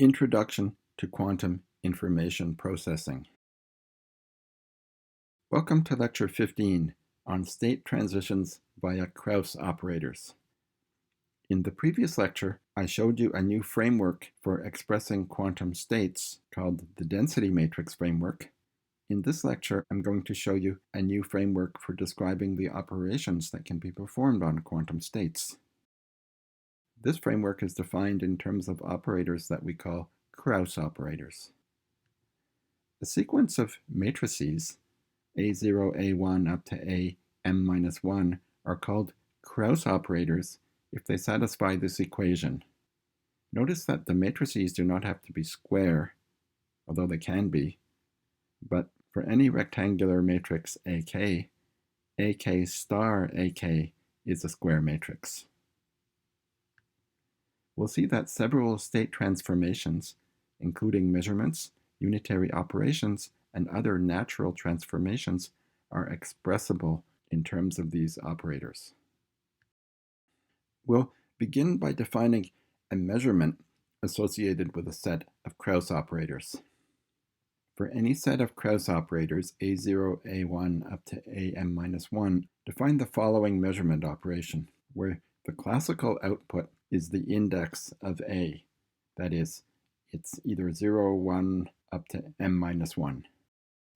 Introduction to Quantum Information Processing. Welcome to Lecture 15 on state transitions via Kraus operators. In the previous lecture, I showed you a new framework for expressing quantum states called the density matrix framework. In this lecture, I'm going to show you a new framework for describing the operations that can be performed on quantum states. This framework is defined in terms of operators that we call Kraus operators. A sequence of matrices, A0, A1 up to Am-1, are called Kraus operators if they satisfy this equation. Notice that the matrices do not have to be square, although they can be, but for any rectangular matrix AK, AK star AK is a square matrix. We'll see that several state transformations, including measurements, unitary operations, and other natural transformations, are expressible in terms of these operators. We'll begin by defining a measurement associated with a set of Kraus operators. For any set of Kraus operators, A0, A1 up to Am-1, define the following measurement operation, where the classical output is the index of A. That is, it's either 0, 1 up to M-1.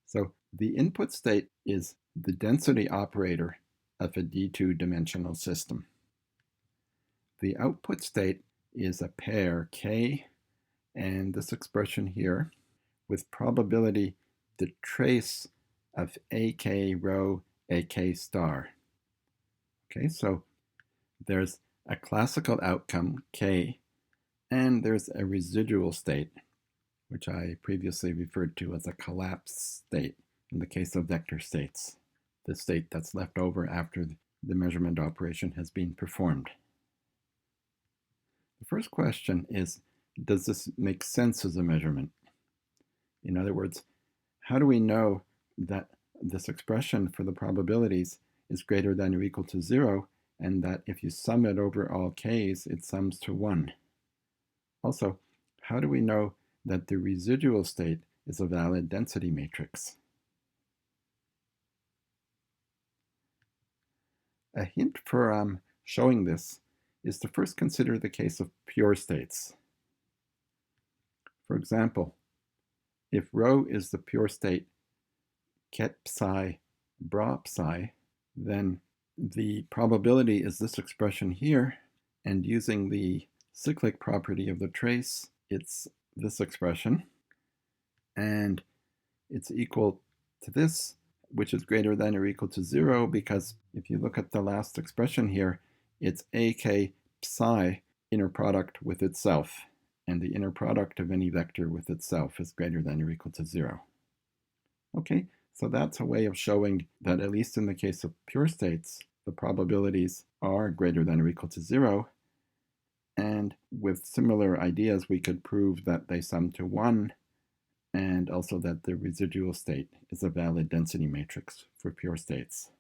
So the input state is the density operator of a D2-dimensional system. The output state is a pair K, and this expression here, with probability the trace of AK rho AK star. Okay, so there's a classical outcome, K, and there's a residual state, which I previously referred to as a collapse state in the case of vector states, the state that's left over after the measurement operation has been performed. The first question is, does this make sense as a measurement? In other words, how do we know that this expression for the probabilities is greater than or equal to 0, and that if you sum it over all k's, it sums to 1? Also, how do we know that the residual state is a valid density matrix? A hint for showing this is to first consider the case of pure states. For example, if rho is the pure state ket psi bra psi, then the probability is this expression here, and using the cyclic property of the trace, it's this expression, and it's equal to this, which is greater than or equal to 0, because if you look at the last expression here, it's AK psi inner product with itself, and the inner product of any vector with itself is greater than or equal to 0. Okay, so that's a way of showing that at least in the case of pure states, the probabilities are greater than or equal to 0, and with similar ideas we could prove that they sum to 1, and also that the residual state is a valid density matrix for pure states.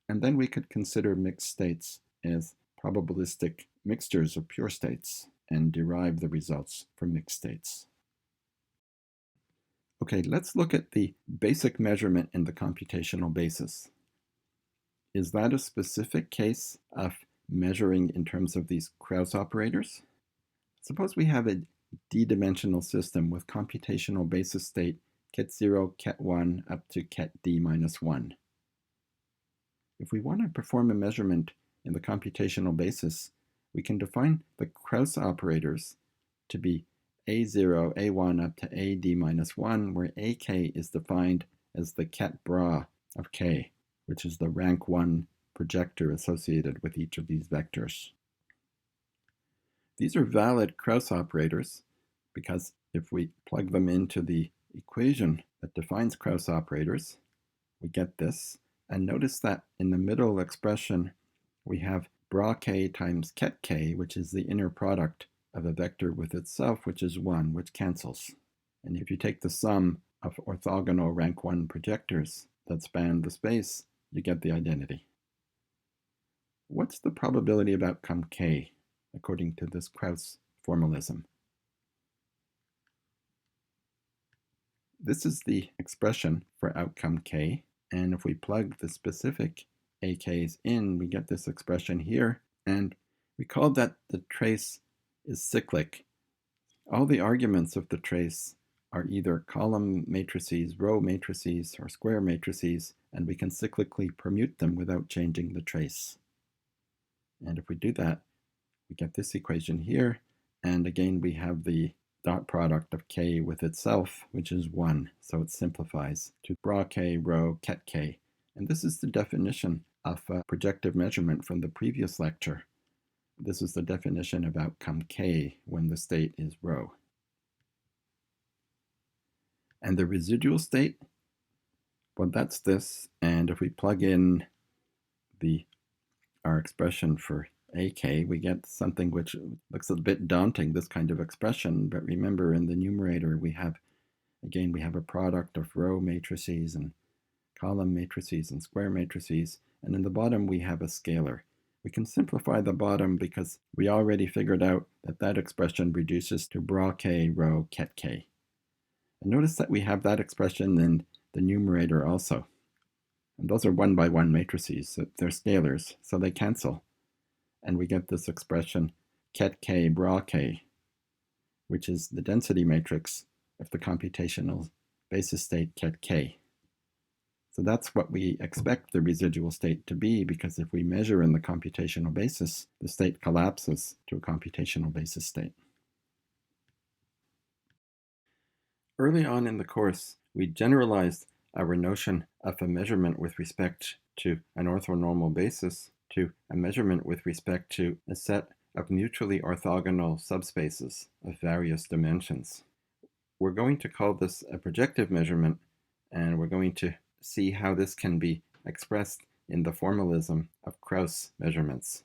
And then we could consider mixed states as probabilistic mixtures of pure states and derive the results from mixed states. Okay, let's look at the basic measurement in the computational basis. Is that a specific case of measuring in terms of these Kraus operators? Suppose we have a d-dimensional system with computational basis state ket 0, ket 1 up to ket d-1. If we want to perform a measurement in the computational basis, we can define the Kraus operators to be A0, A1 up to AD-1, where AK is defined as the ket bra of K, which is the rank 1 projector associated with each of these vectors. These are valid Kraus operators because if we plug them into the equation that defines Kraus operators, we get this. And notice that in the middle expression, we have bra k times ket k, which is the inner product of a vector with itself, which is 1, which cancels. And if you take the sum of orthogonal rank 1 projectors that span the space, you get the identity. What's the probability of outcome k, according to this Kraus formalism? This is the expression for outcome k, and if we plug the specific AKs in, we get this expression here, and recall that the trace is cyclic. All the arguments of the trace are either column matrices, row matrices, or square matrices, and we can cyclically permute them without changing the trace. And if we do that, we get this equation here, and again we have the dot product of k with itself, which is 1, so it simplifies to bra k rho ket k. And this is the definition of a projective measurement from the previous lecture. This is the definition of outcome k when the state is rho. And the residual state, well, that's this, and if we plug in our expression for AK, we get something which looks a bit daunting, this kind of expression, but remember in the numerator we have a product of row matrices and column matrices and square matrices, and in the bottom we have a scalar. We can simplify the bottom because we already figured out that that expression reduces to bra k rho ket k. And notice that we have that expression in the numerator also. And those are 1 by 1 matrices, so they're scalars, so they cancel. And we get this expression ket k bra k, which is the density matrix of the computational basis state ket k. So that's what we expect the residual state to be, because if we measure in the computational basis, the state collapses to a computational basis state. Early on in the course, we generalized our notion of a measurement with respect to an orthonormal basis to a measurement with respect to a set of mutually orthogonal subspaces of various dimensions. We're going to call this a projective measurement, and we're going to see how this can be expressed in the formalism of Kraus measurements.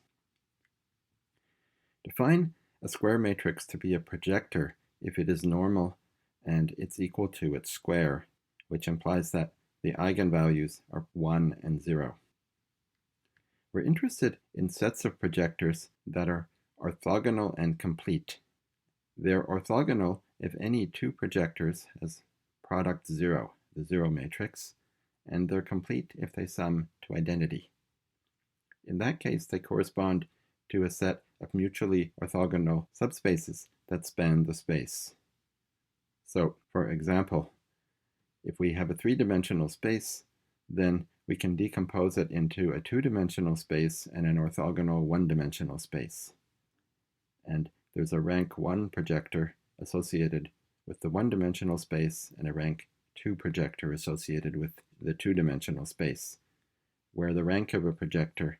Define a square matrix to be a projector if it is normal and it's equal to its square, which implies that the eigenvalues are 1 and 0. We're interested in sets of projectors that are orthogonal and complete. They're orthogonal if any two projectors has product 0, the 0 matrix, and they're complete if they sum to identity. In that case, they correspond to a set of mutually orthogonal subspaces that span the space. So, for example, if we have a three-dimensional space, then we can decompose it into a two-dimensional space and an orthogonal one-dimensional space. And there's a rank 1 projector associated with the one-dimensional space and a rank 2 projector associated with the two-dimensional space, where the rank of a projector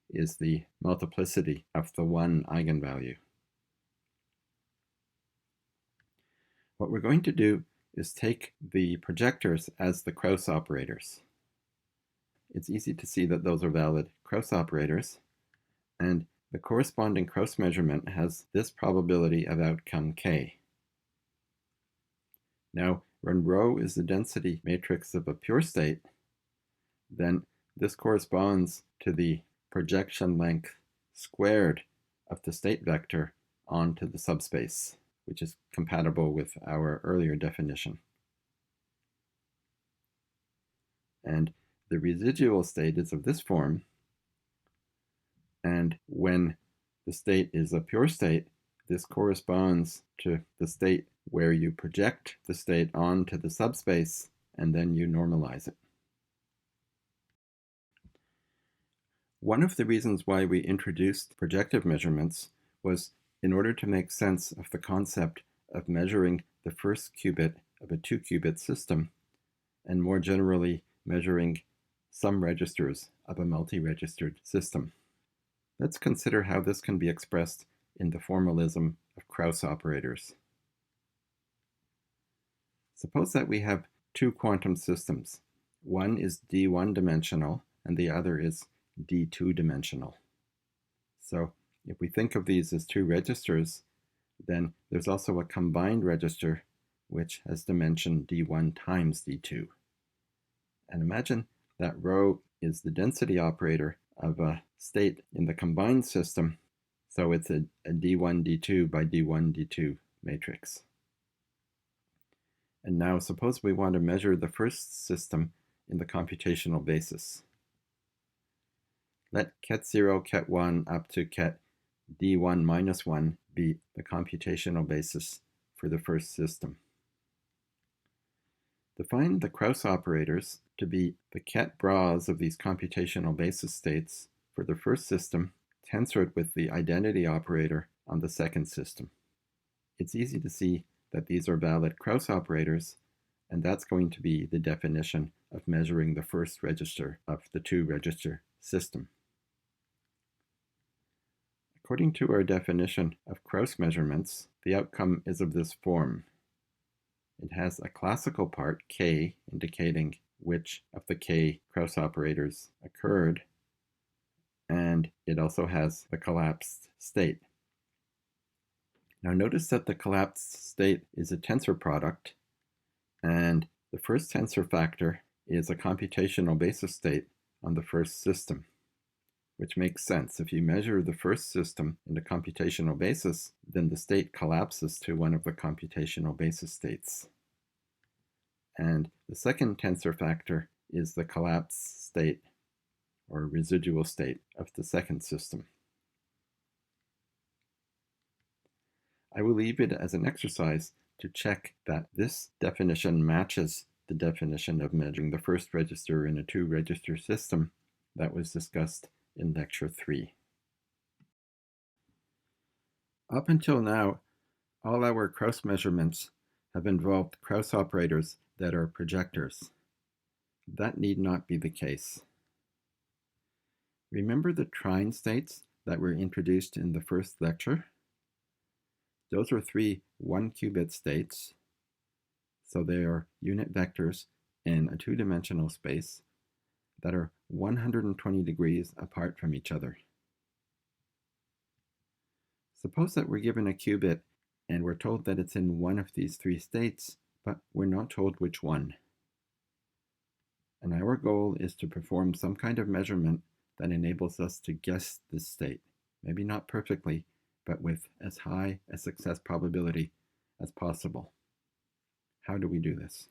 is the multiplicity of the one eigenvalue. What we're going to do is take the projectors as the Kraus operators. It's easy to see that those are valid Kraus operators, and the corresponding Kraus measurement has this probability of outcome k. Now, when rho is the density matrix of a pure state, then this corresponds to the projection length squared of the state vector onto the subspace, which is compatible with our earlier definition. And the residual state is of this form, and when the state is a pure state, this corresponds to the state where you project the state onto the subspace and then you normalize it. One of the reasons why we introduced projective measurements was in order to make sense of the concept of measuring the first qubit of a 2-qubit system, and more generally measuring some registers of a multi-registered system. Let's consider how this can be expressed in the formalism of Kraus operators. Suppose that we have two quantum systems. One is d1 dimensional and the other is d2 dimensional. So if we think of these as two registers, then there's also a combined register which has dimension d1 times d2. And imagine that rho is the density operator of a state in the combined system, so it's a d1 d2 by d1 d2 matrix. And now suppose we want to measure the first system in the computational basis. Let ket0, ket1 up to ket d1 minus 1 be the computational basis for the first system. Define the Kraus operators to be the ket bras of these computational basis states for the first system, tensored with the identity operator on the second system. It's easy to see that these are valid Kraus operators, and that's going to be the definition of measuring the first register of the two-register system. According to our definition of Kraus measurements, the outcome is of this form. It has a classical part, k, indicating which of the k Kraus operators occurred, and it also has the collapsed state. Now notice that the collapsed state is a tensor product, and the first tensor factor is a computational basis state on the first system, which makes sense. If you measure the first system in the computational basis, then the state collapses to one of the computational basis states. And the second tensor factor is the collapsed state or residual state of the second system. I will leave it as an exercise to check that this definition matches the definition of measuring the first register in a two-register system that was discussed in Lecture 3. Up until now, all our Kraus measurements have involved Kraus operators that are projectors. That need not be the case. Remember the Trine states that were introduced in the first lecture? Those are three 1-qubit states, so they are unit vectors in a two-dimensional space that are 120 degrees apart from each other. Suppose that we're given a qubit and we're told that it's in one of these three states, but we're not told which one. And our goal is to perform some kind of measurement that enables us to guess this state, maybe not perfectly, but with as high a success probability as possible. How do we do this?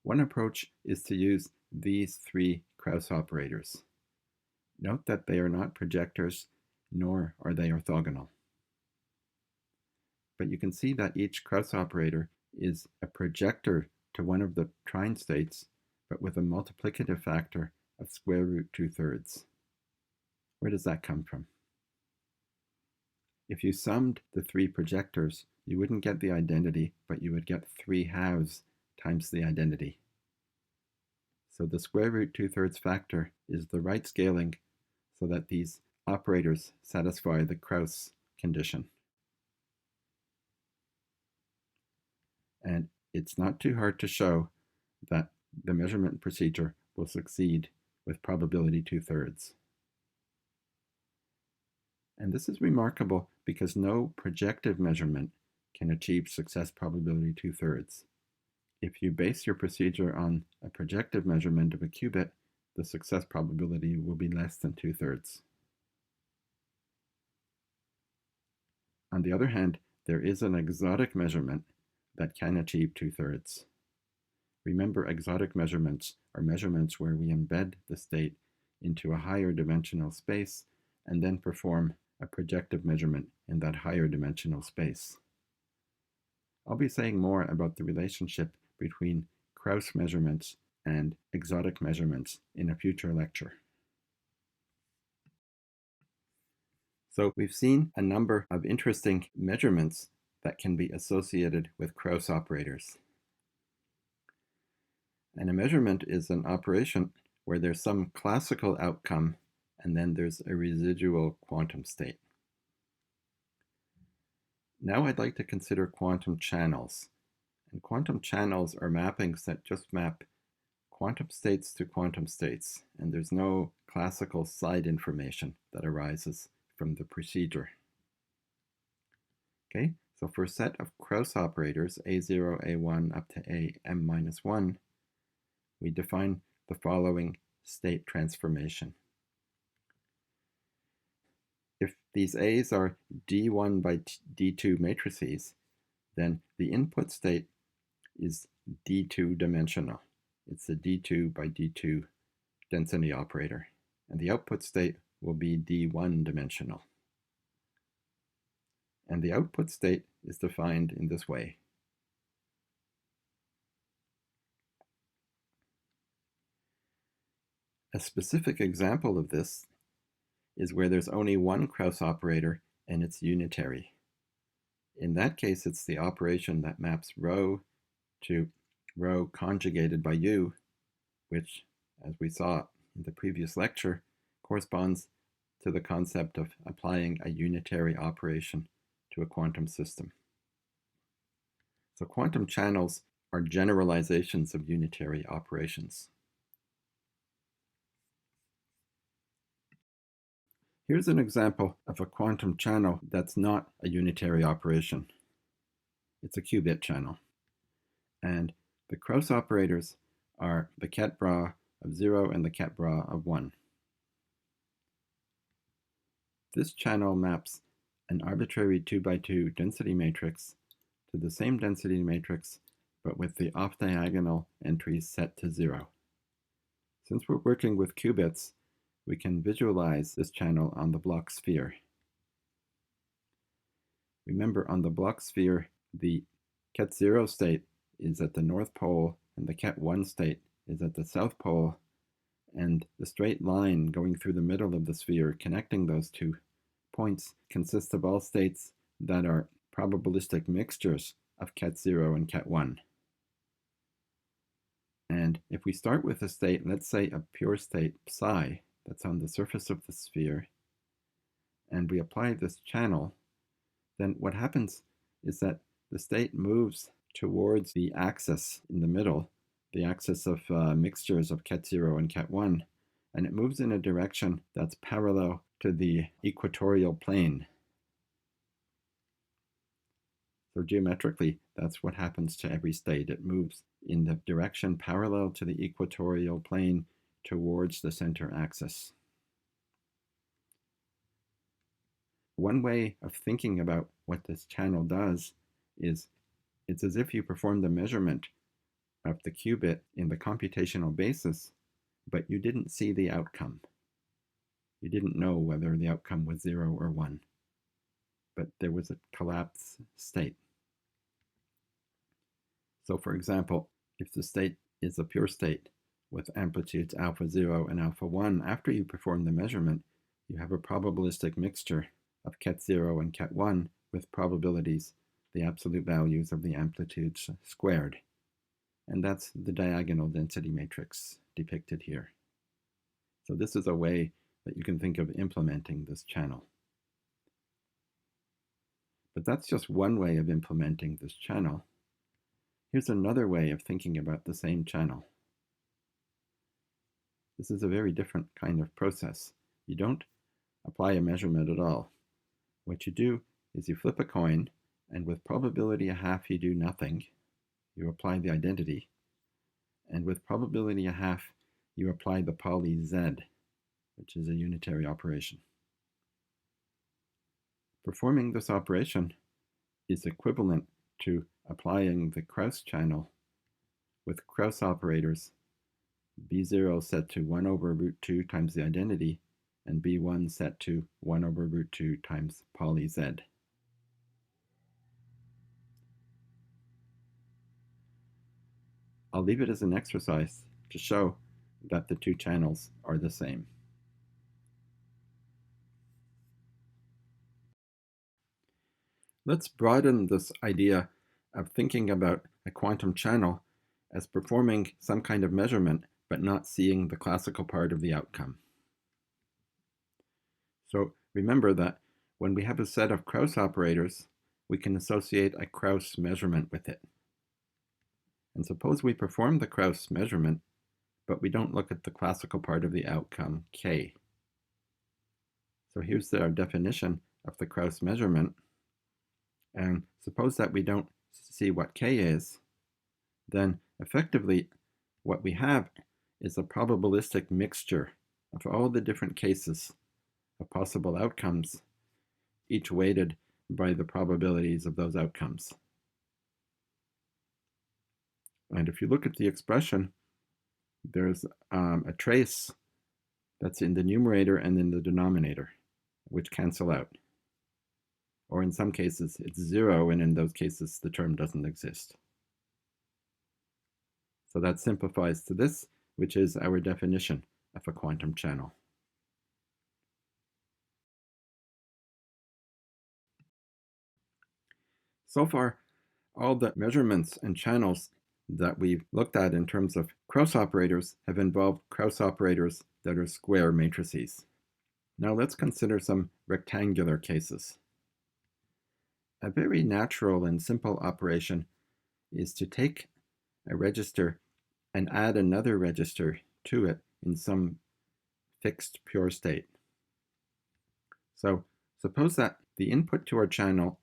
One approach is to use these three Kraus operators. Note that they are not projectors, nor are they orthogonal. But you can see that each Kraus operator is a projector to one of the Trine states, but with a multiplicative factor of square root 2/3. Where does that come from? If you summed the three projectors, you wouldn't get the identity, but you would get 3 halves times the identity. So the square root 2/3 factor is the right scaling so that these operators satisfy the Kraus condition. And it's not too hard to show that the measurement procedure will succeed with probability 2/3. And this is remarkable because no projective measurement can achieve success probability 2/3. If you base your procedure on a projective measurement of a qubit, the success probability will be less than 2/3. On the other hand, there is an exotic measurement that can achieve 2/3. Remember, exotic measurements are measurements where we embed the state into a higher dimensional space and then perform a projective measurement in that higher dimensional space. I'll be saying more about the relationship between Kraus measurements and exotic measurements in a future lecture. So we've seen a number of interesting measurements that can be associated with Kraus operators. And a measurement is an operation where there's some classical outcome and then there's a residual quantum state. Now I'd like to consider quantum channels. And quantum channels are mappings that just map quantum states to quantum states, and there's no classical side information that arises from the procedure. Okay, so for a set of Kraus operators, A0, A1 up to AM-1, we define the following state transformation. If these A's are D1 by D2 matrices, then the input state is D2 dimensional. It's a D2 by D2 density operator. And the output state will be D1 dimensional. And the output state is defined in this way. A specific example of this is where there's only one Kraus operator and it's unitary. In that case, it's the operation that maps rho to rho conjugated by u, which, as we saw in the previous lecture, corresponds to the concept of applying a unitary operation to a quantum system. So quantum channels are generalizations of unitary operations. Here's an example of a quantum channel that's not a unitary operation. It's a qubit channel. And the Kraus operators are the ket bra of 0 and the ket bra of 1. This channel maps an arbitrary 2x2 density matrix to the same density matrix, but with the off-diagonal entries set to 0. Since we're working with qubits, we can visualize this channel on the block sphere. Remember, on the block sphere, the ket 0 state is at the north pole and the ket 1 state is at the south pole, and the straight line going through the middle of the sphere connecting those two points consists of all states that are probabilistic mixtures of ket 0 and ket 1. And if we start with a state, let's say a pure state psi, that's on the surface of the sphere, and we apply this channel, then what happens is that the state moves towards the axis in the middle, the axis of mixtures of ket 0 and ket 1, and it moves in a direction that's parallel to the equatorial plane. So geometrically, that's what happens to every state. It moves in the direction parallel to the equatorial plane towards the center axis. One way of thinking about what this channel does is it's as if you performed a measurement of the qubit in the computational basis, but you didn't see the outcome. You didn't know whether the outcome was 0 or 1, but there was a collapse state. So for example, if the state is a pure state with amplitudes alpha 0 and alpha 1, after you perform the measurement, you have a probabilistic mixture of ket 0 and ket 1 with probabilities, the absolute values of the amplitudes squared. And that's the diagonal density matrix depicted here. So this is a way that you can think of implementing this channel. But that's just one way of implementing this channel. Here's another way of thinking about the same channel. This is a very different kind of process. You don't apply a measurement at all. What you do is you flip a coin, and with probability 1/2 you do nothing. You apply the identity. And with probability 1/2 you apply the poly z, which is a unitary operation. Performing this operation is equivalent to applying the Kraus channel with Kraus operators, b0 set to 1 over root 2 times the identity, and b1 set to 1 over root 2 times poly z. I'll leave it as an exercise to show that the two channels are the same. Let's broaden this idea of thinking about a quantum channel as performing some kind of measurement but not seeing the classical part of the outcome. So remember that when we have a set of Kraus operators, we can associate a Kraus measurement with it. And suppose we perform the Kraus measurement, but we don't look at the classical part of the outcome, k. So here's our definition of the Kraus measurement. And suppose that we don't see what k is, then effectively what we have is a probabilistic mixture of all the different cases of possible outcomes, each weighted by the probabilities of those outcomes. And if you look at the expression, there's a trace that's in the numerator and in the denominator, which cancel out. Or in some cases, it's 0, and in those cases, the term doesn't exist. So that simplifies to this, which is our definition of a quantum channel. So far, all the measurements and channels that we've looked at in terms of Kraus operators have involved Kraus operators that are square matrices. Now let's consider some rectangular cases. A very natural and simple operation is to take a register and add another register to it in some fixed pure state. So suppose that the input to our channel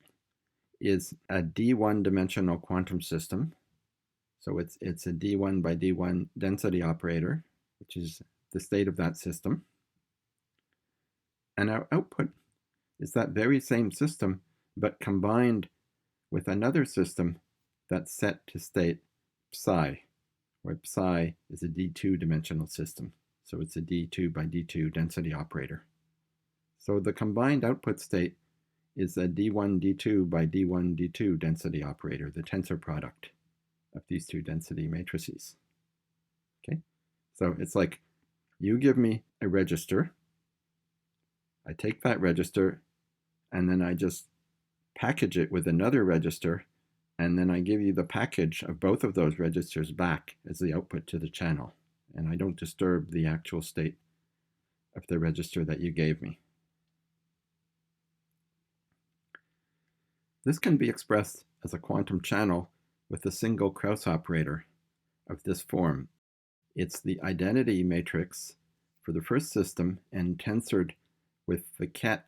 is a d1 dimensional quantum system. So it's a d1 by d1 density operator, which is the state of that system. And our output is that very same system, but combined with another system that's set to state psi, where psi is a d2 dimensional system. So it's a d2 by d2 density operator. So the combined output state is a d1 d2 by d1 d2 density operator, the tensor product of these two density matrices. Okay, so it's like you give me a register, I take that register, and then I just package it with another register, and then I give you the package of both of those registers back as the output to the channel, and I don't disturb the actual state of the register that you gave me. This can be expressed as a quantum channel with a single Kraus operator of this form. It's the identity matrix for the first system and tensored with the ket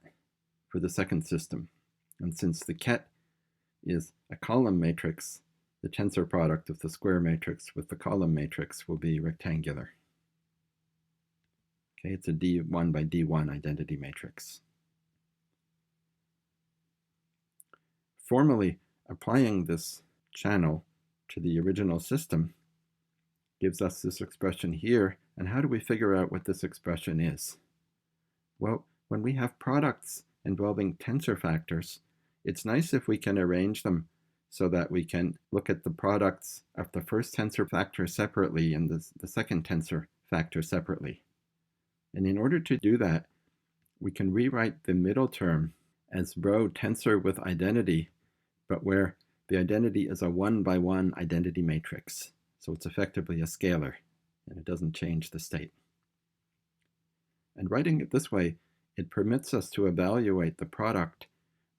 for the second system. And since the ket is a column matrix, the tensor product of the square matrix with the column matrix will be rectangular. Okay, it's a d1 by d1 identity matrix. Formally applying this channel to the original system gives us this expression here. And how do we figure out what this expression is? Well, when we have products involving tensor factors, it's nice if we can arrange them so that we can look at the products of the first tensor factor separately and the second tensor factor separately. And in order to do that, we can rewrite the middle term as rho tensor with identity, but where the identity is a 1 by 1 identity matrix. So it's effectively a scalar, and it doesn't change the state. And writing it this way, it permits us to evaluate the product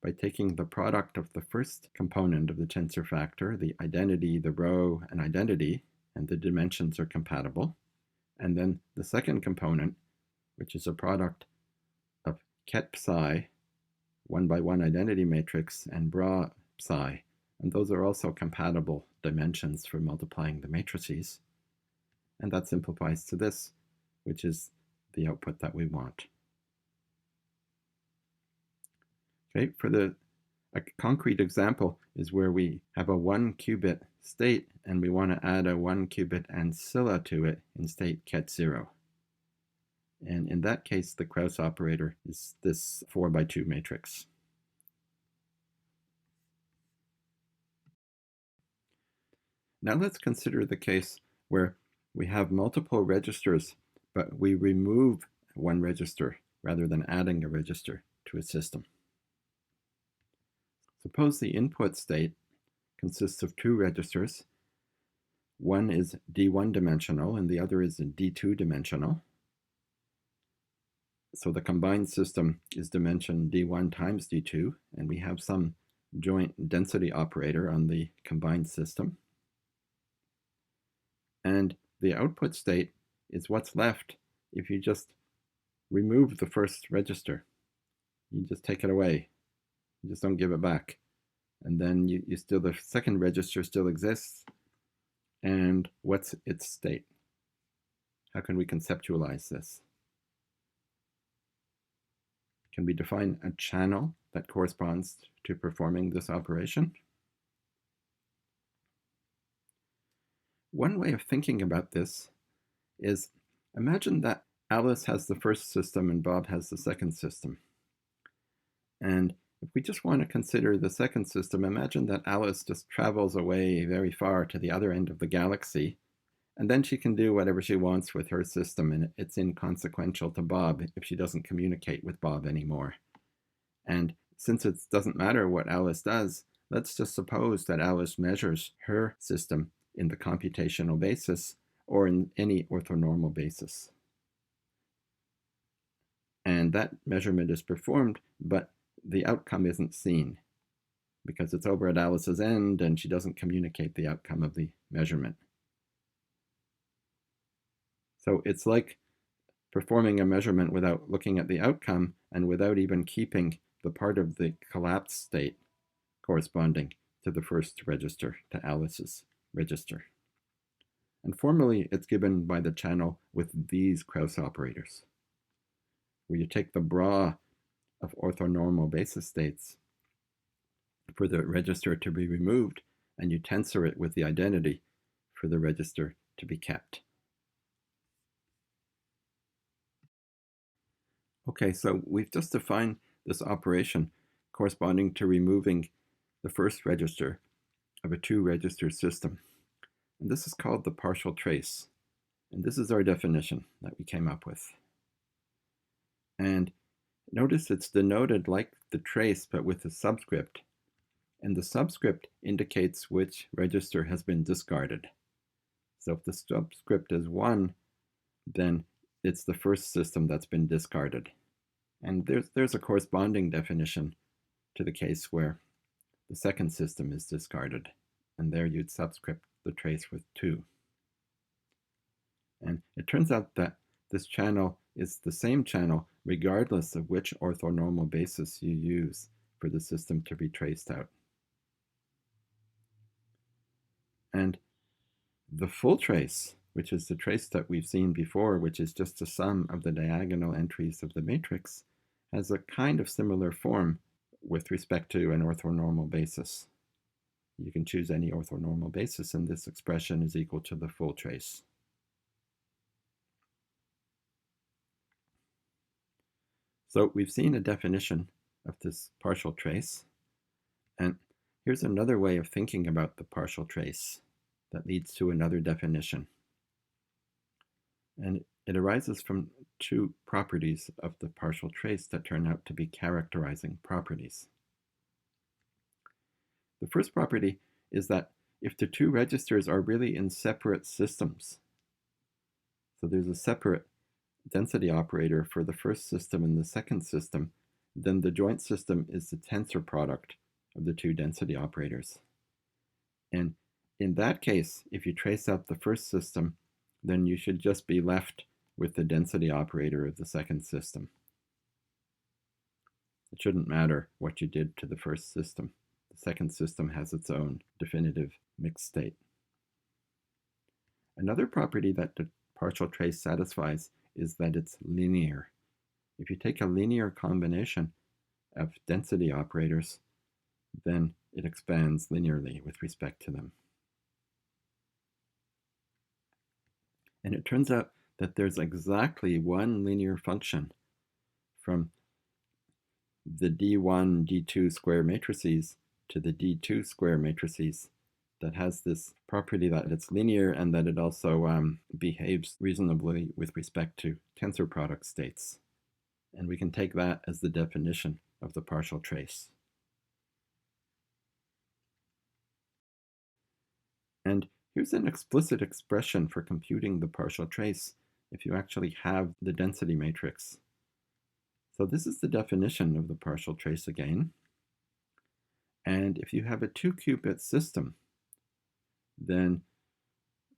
by taking the product of the first component of the tensor factor, the identity, the rho, and identity, and the dimensions are compatible. And then the second component, which is a product of ket psi, 1 by 1 identity matrix, and bra psi. And those are also compatible dimensions for multiplying the matrices. And that simplifies to this, which is the output that we want. Okay, a concrete example is where we have a 1 qubit state and we want to add a 1 qubit ancilla to it in state ket 0. And in that case, the Kraus operator is this 4 by 2 matrix. Now let's consider the case where we have multiple registers, but we remove one register rather than adding a register to a system. Suppose the input state consists of two registers. One is d1 dimensional and the other is d2 dimensional. So the combined system is dimension d1 times d2, and we have some joint density operator on the combined system. And the output state is what's left if you just remove the first register. You just take it away. You just don't give it back. And then the second register still exists. And what's its state? How can we conceptualize this? Can we define a channel that corresponds to performing this operation? One way of thinking about this is, imagine that Alice has the first system and Bob has the second system. And if we just want to consider the second system, imagine that Alice just travels away very far to the other end of the galaxy, and then she can do whatever she wants with her system, and it's inconsequential to Bob if she doesn't communicate with Bob anymore. And since it doesn't matter what Alice does, let's just suppose that Alice measures her system in the computational basis or in any orthonormal basis. And that measurement is performed, but the outcome isn't seen because it's over at Alice's end and she doesn't communicate the outcome of the measurement. So it's like performing a measurement without looking at the outcome and without even keeping the part of the collapsed state corresponding to the first register, to Alice's register. And formally, it's given by the channel with these Kraus operators, where you take the bra of orthonormal basis states for the register to be removed, and you tensor it with the identity for the register to be kept. Okay, so we've just defined this operation corresponding to removing the first register of a two-register system. And this is called the partial trace. And this is our definition that we came up with. And notice it's denoted like the trace, but with a subscript. And the subscript indicates which register has been discarded. So if the subscript is 1, then it's the first system that's been discarded. And there's a corresponding definition to the case where the second system is discarded. And there you'd subscript the trace with 2. And it turns out that this channel is the same channel regardless of which orthonormal basis you use for the system to be traced out. And the full trace, which is the trace that we've seen before, which is just the sum of the diagonal entries of the matrix, has a kind of similar form with respect to an orthonormal basis. You can choose any orthonormal basis, and this expression is equal to the full trace. So we've seen a definition of this partial trace, and here's another way of thinking about the partial trace that leads to another definition. And it arises from 2 properties of the partial trace that turn out to be characterizing properties. The first property is that if the 2 registers are really in separate systems, so there's a separate density operator for the first system and the second system, then the joint system is the tensor product of the 2 density operators. And in that case, if you trace out the first system, then you should just be left with the density operator of the second system. It shouldn't matter what you did to the first system. The second system has its own definitive mixed state. Another property that the partial trace satisfies is that it's linear. If you take a linear combination of density operators, then it expands linearly with respect to them. And it turns out that there's exactly one linear function from the D1, D2 square matrices to the D2 square matrices that has this property that it's linear and that it also behaves reasonably with respect to tensor product states. And we can take that as the definition of the partial trace. And here's an explicit expression for computing the partial trace if you actually have the density matrix. So this is the definition of the partial trace again. And if you have a 2-qubit system, then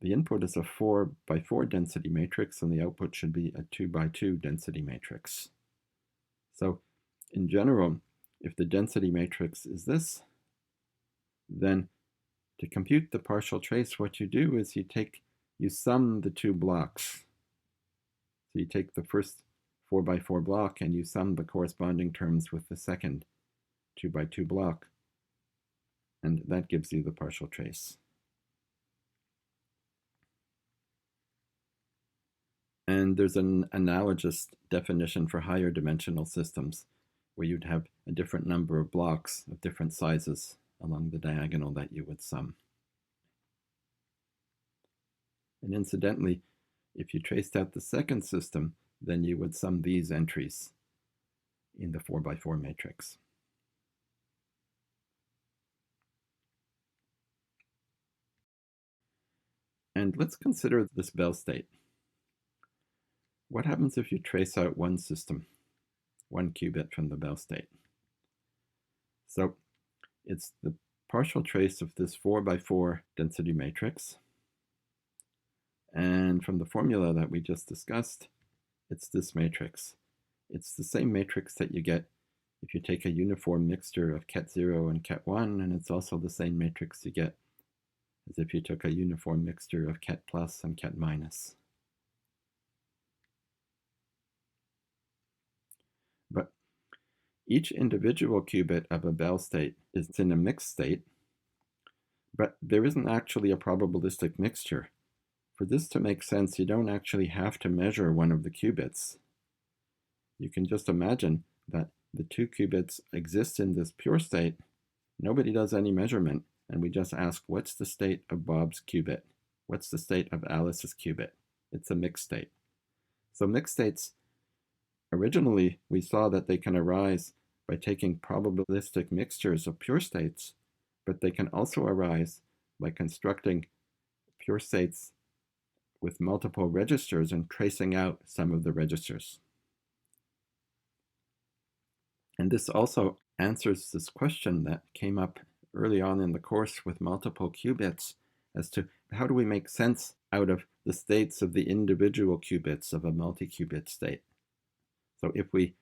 the input is a 4x4 density matrix and the output should be a 2x2 density matrix. So in general, if the density matrix is this, then to compute the partial trace, what you do is you sum the 2 blocks. So you take the first 4x4 block and you sum the corresponding terms with the second 2x2 block, and that gives you the partial trace. And there's an analogous definition for higher dimensional systems where you'd have a different number of blocks of different sizes along the diagonal that you would sum. And incidentally, if you traced out the second system, then you would sum these entries in the 4x4 matrix. And let's consider this Bell state. What happens if you trace out one system, one qubit from the Bell state? So it's the partial trace of this 4x4 density matrix. And from the formula that we just discussed, it's this matrix. It's the same matrix that you get if you take a uniform mixture of ket 0 and ket 1, and it's also the same matrix you get as if you took a uniform mixture of ket plus and ket minus. But each individual qubit of a Bell state is in a mixed state, but there isn't actually a probabilistic mixture. For this to make sense, you don't actually have to measure one of the qubits. You can just imagine that the two qubits exist in this pure state, nobody does any measurement, and we just ask, what's the state of Bob's qubit? What's the state of Alice's qubit? It's a mixed state. So mixed states, originally we saw that they can arise by taking probabilistic mixtures of pure states, but they can also arise by constructing pure states with multiple registers and tracing out some of the registers. And this also answers this question that came up early on in the course with multiple qubits as to how do we make sense out of the states of the individual qubits of a multi-qubit state. So if we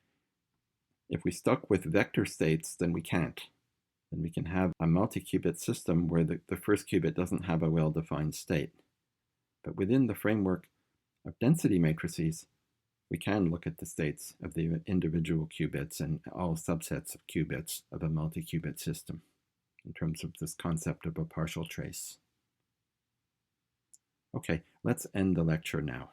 stuck with vector states, then we can't. Then we can have a multi-qubit system where the first qubit doesn't have a well-defined state. But within the framework of density matrices, we can look at the states of the individual qubits and all subsets of qubits of a multi-qubit system in terms of this concept of a partial trace. Okay, let's end the lecture now.